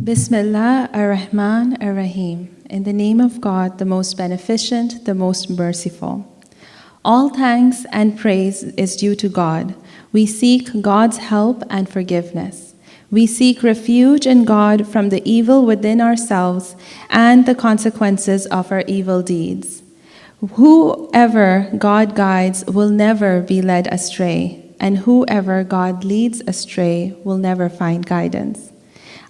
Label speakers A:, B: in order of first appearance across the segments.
A: Bismillah ar-Rahman ar-Rahim. In the name of God, the most beneficent, the most merciful. All thanks and praise is due to God. We seek God's help and forgiveness. We seek refuge in God from the evil within ourselves and the consequences of our evil deeds. Whoever God guides will never be led astray, and whoever God leads astray will never find guidance.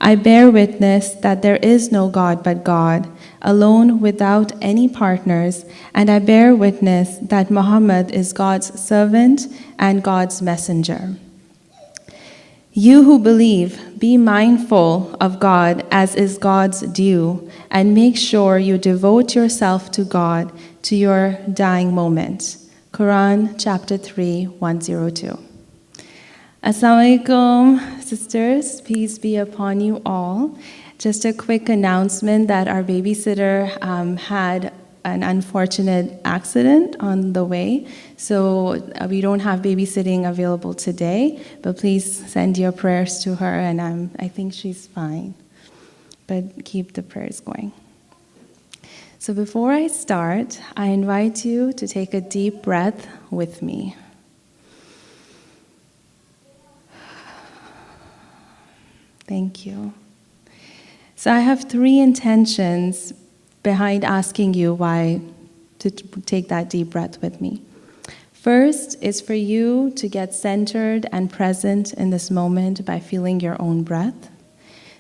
A: I bear witness that there is no God but God, alone without any partners, and I bear witness that Muhammad is God's servant and God's messenger. You who believe, be mindful of God as is God's due, and make sure you devote yourself to God to your dying moment. Quran chapter 3, 102. Assalamu alaikum, sisters. Peace be upon you all. Just a quick announcement that our babysitter had an unfortunate accident on the way, so we don't have babysitting available today, but please send your prayers to her, and I think she's fine, but keep the prayers going. So before I start, I invite you to take a deep breath with me. Thank you. So I have 3 intentions behind asking you why to take that deep breath with me. First is for you to get centered and present in this moment by feeling your own breath.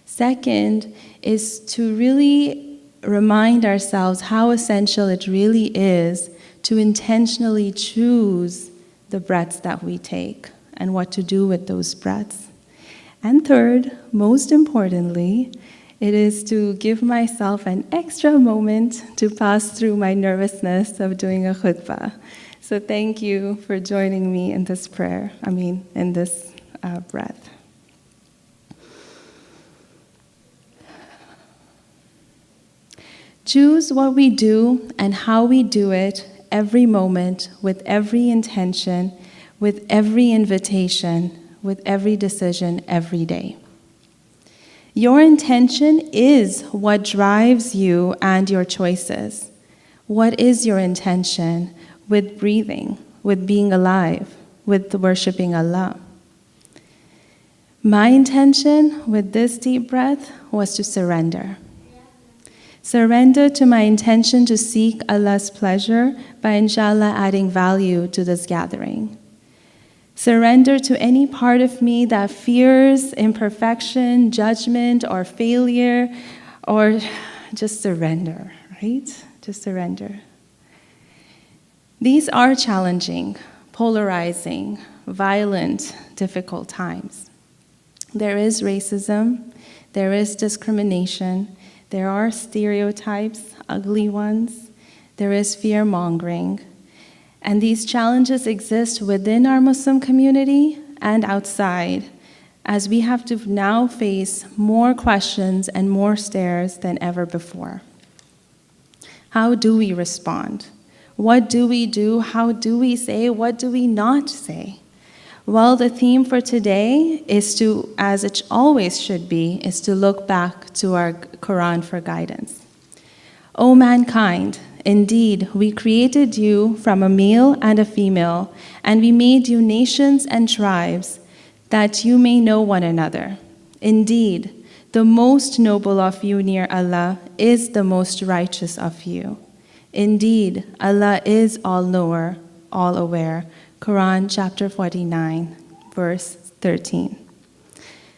A: Second is to really remind ourselves how essential it really is to intentionally choose the breaths that we take and what to do with those breaths. And third, most importantly, it is to give myself an extra moment to pass through my nervousness of doing a khutbah. So thank you for joining me in this in this breath. Choose what we do and how we do it every moment, with every intention, with every invitation, with every decision every day. Your intention is what drives you and your choices. What is your intention with breathing, with being alive, with worshiping Allah? My intention with this deep breath was to surrender. Surrender to my intention to seek Allah's pleasure by inshallah adding value to this gathering. Surrender to any part of me that fears imperfection, judgment, or failure, or just surrender, right? Just surrender. These are challenging, polarizing, violent, difficult times. There is racism, there is discrimination, there are stereotypes, ugly ones, there is fear-mongering. And these challenges exist within our Muslim community and outside, as we have to now face more questions and more stares than ever before. How do we respond? What do we do? How do we say? What do we not say? Well, the theme for today is to, as it always should be, is to look back to our Quran for guidance. O mankind, indeed, we created you from a male and a female, and we made you nations and tribes, that you may know one another. Indeed, the most noble of you near Allah is the most righteous of you. Indeed, Allah is all-knower, all-aware. Quran chapter 49, verse 13.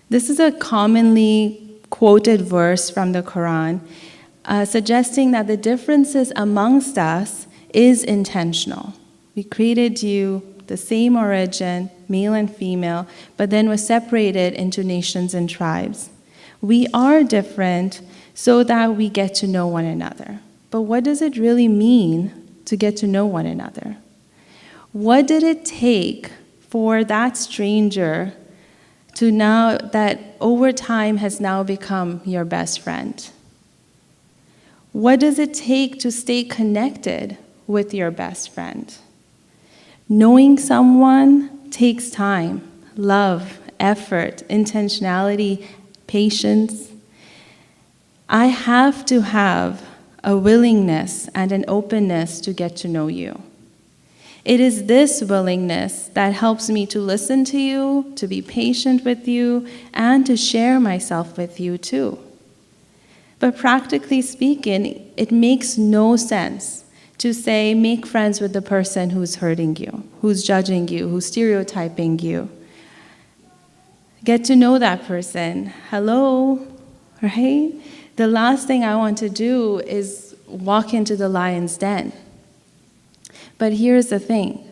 A: This is a commonly quoted verse from the Quran, suggesting that the differences amongst us is intentional. We created you the same origin, male and female, but then was separated into nations and tribes. We are different so that we get to know one another. But what does it really mean to get to know one another? What did it take for that stranger to now, that over time has now become your best friend? What does it take to stay connected with your best friend? Knowing someone takes time, love, effort, intentionality, patience. I have to have a willingness and an openness to get to know you. It is this willingness that helps me to listen to you, to be patient with you, and to share myself with you too. But practically speaking, it makes no sense to say, make friends with the person who's hurting you, who's judging you, who's stereotyping you. Get to know that person. Hello, right? The last thing I want to do is walk into the lion's den. But here's the thing.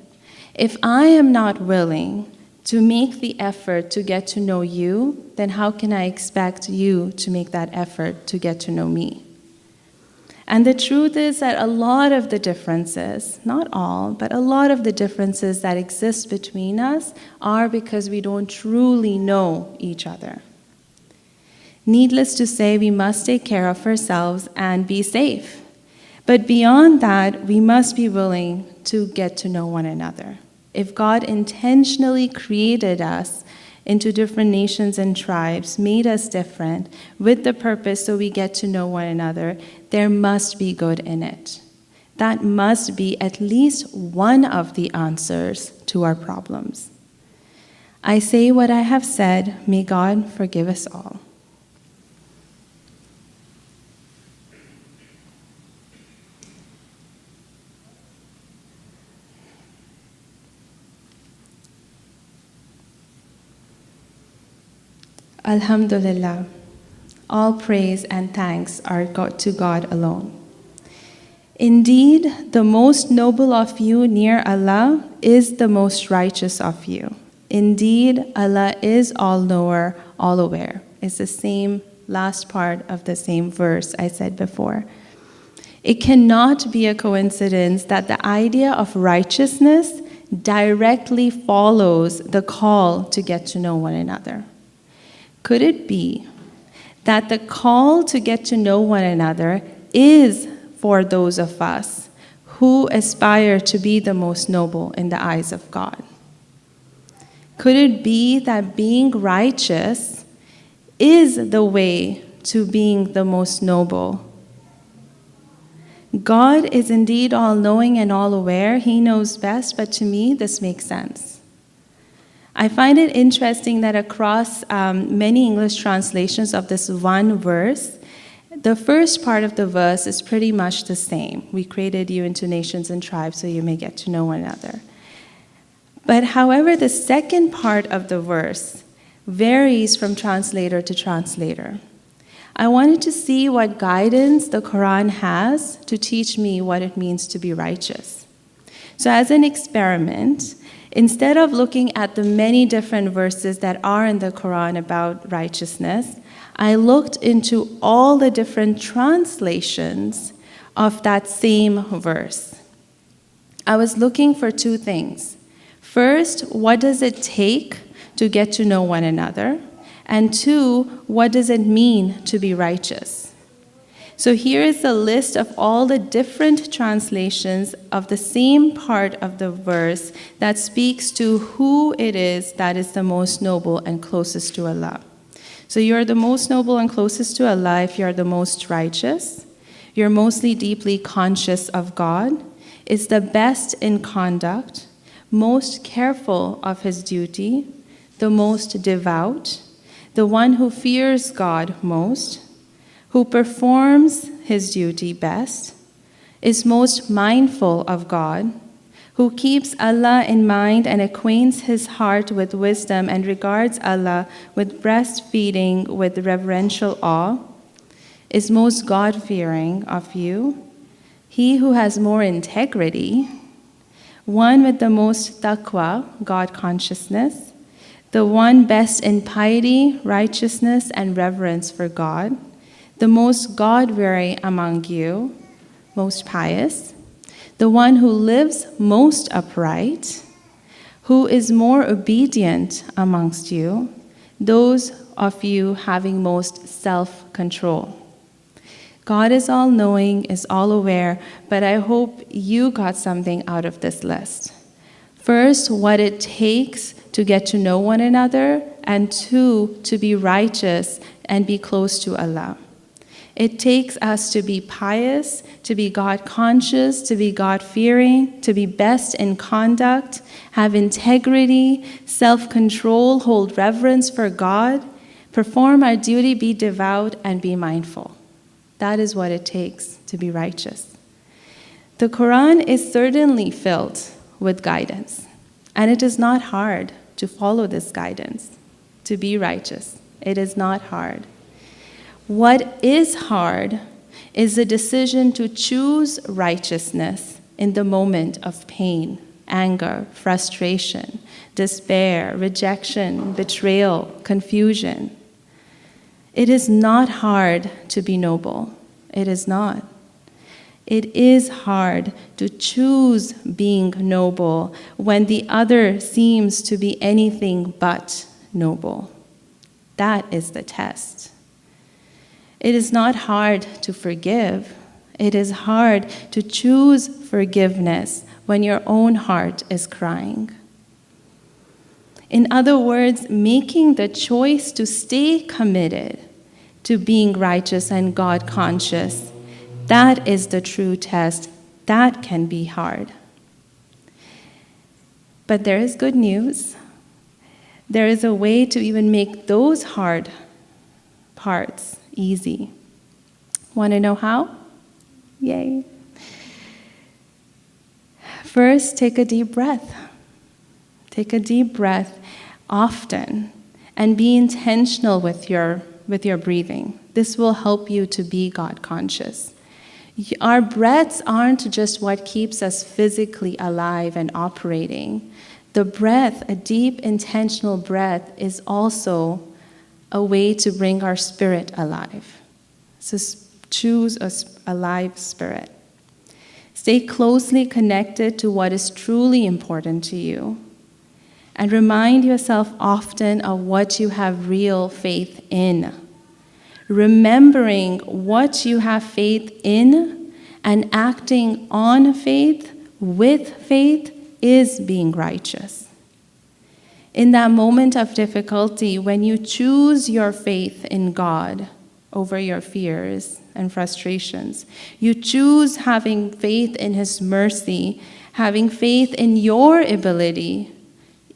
A: If I am not willing to make the effort to get to know you, then how can I expect you to make that effort to get to know me? And the truth is that a lot of the differences, not all, but a lot of the differences that exist between us are because we don't truly know each other. Needless to say, we must take care of ourselves and be safe. But beyond that, we must be willing to get to know one another. If God intentionally created us into different nations and tribes, made us different, with the purpose so we get to know one another, there must be good in it. That must be at least one of the answers to our problems. I say what I have said, may God forgive us all. Alhamdulillah, all praise and thanks are to God alone. Indeed, the most noble of you near Allah is the most righteous of you. Indeed, Allah is all-knower, all-aware. It's the same last part of the same verse I said before. It cannot be a coincidence that the idea of righteousness directly follows the call to get to know one another. Could it be that the call to get to know one another is for those of us who aspire to be the most noble in the eyes of God? Could it be that being righteous is the way to being the most noble? God is indeed all-knowing and all-aware. He knows best, but to me, this makes sense. I find it interesting that across many English translations of this one verse, the first part of the verse is pretty much the same. We created you into nations and tribes so you may get to know one another. But however, the second part of the verse varies from translator to translator. I wanted to see what guidance the Quran has to teach me what it means to be righteous. So as an experiment, instead of looking at the many different verses that are in the Quran about righteousness, I looked into all the different translations of that same verse. I was looking for two things. First, what does it take to get to know one another? And two, what does it mean to be righteous? So here is a list of all the different translations of the same part of the verse that speaks to who it is that is the most noble and closest to Allah. So you're the most noble and closest to Allah if you're the most righteous. You're mostly deeply conscious of God, is the best in conduct, most careful of his duty, the most devout, the one who fears God most, who performs his duty best, is most mindful of God, who keeps Allah in mind and acquaints his heart with wisdom and regards Allah with breastfeeding with reverential awe, is most God-fearing of you, he who has more integrity, one with the most taqwa, God consciousness, the one best in piety, righteousness, and reverence for God, the most God-weary among you, most pious, the one who lives most upright, who is more obedient amongst you, those of you having most self-control. God is all-knowing, is all-aware, but I hope you got something out of this list. First, what it takes to get to know one another, and two, to be righteous and be close to Allah. It takes us to be pious, to be God-conscious, to be God-fearing, to be best in conduct, have integrity, self-control, hold reverence for God, perform our duty, be devout, and be mindful. That is what it takes to be righteous. The Qur'an is certainly filled with guidance, and it is not hard to follow this guidance, to be righteous. It is not hard. What is hard is the decision to choose righteousness in the moment of pain, anger, frustration, despair, rejection, betrayal, confusion. It is not hard to be noble. It is not. It is hard to choose being noble when the other seems to be anything but noble. That is the test. It is not hard to forgive. It is hard to choose forgiveness when your own heart is crying. In other words, making the choice to stay committed to being righteous and God-conscious, that is the true test. That can be hard. But there is good news. There is a way to even make those hard parts easy. Want to know how? Yay. First, take a deep breath. Take a deep breath often and be intentional with your breathing. This will help you to be God-conscious. Our breaths aren't just what keeps us physically alive and operating. The breath, a deep, intentional breath, is also a way to bring our spirit alive. So choose a live spirit. Stay closely connected to what is truly important to you. And remind yourself often of what you have real faith in. Remembering what you have faith in and acting on faith, with faith, is being righteous. In that moment of difficulty, when you choose your faith in God over your fears and frustrations, you choose having faith in His mercy, having faith in your ability,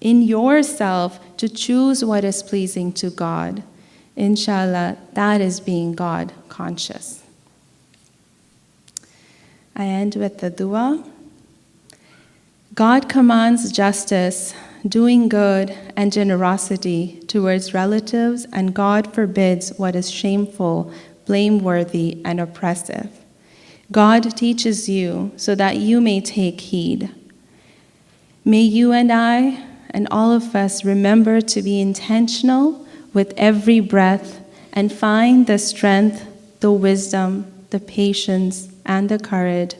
A: in yourself, to choose what is pleasing to God. Inshallah, that is being God conscious. I end with the dua. God commands justice, doing good, and generosity towards relatives, and God forbids what is shameful, blameworthy, and oppressive. God teaches you so that you may take heed. May you and I and all of us remember to be intentional with every breath and find the strength, the wisdom, the patience, and the courage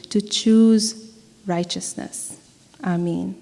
A: to choose righteousness. Ameen.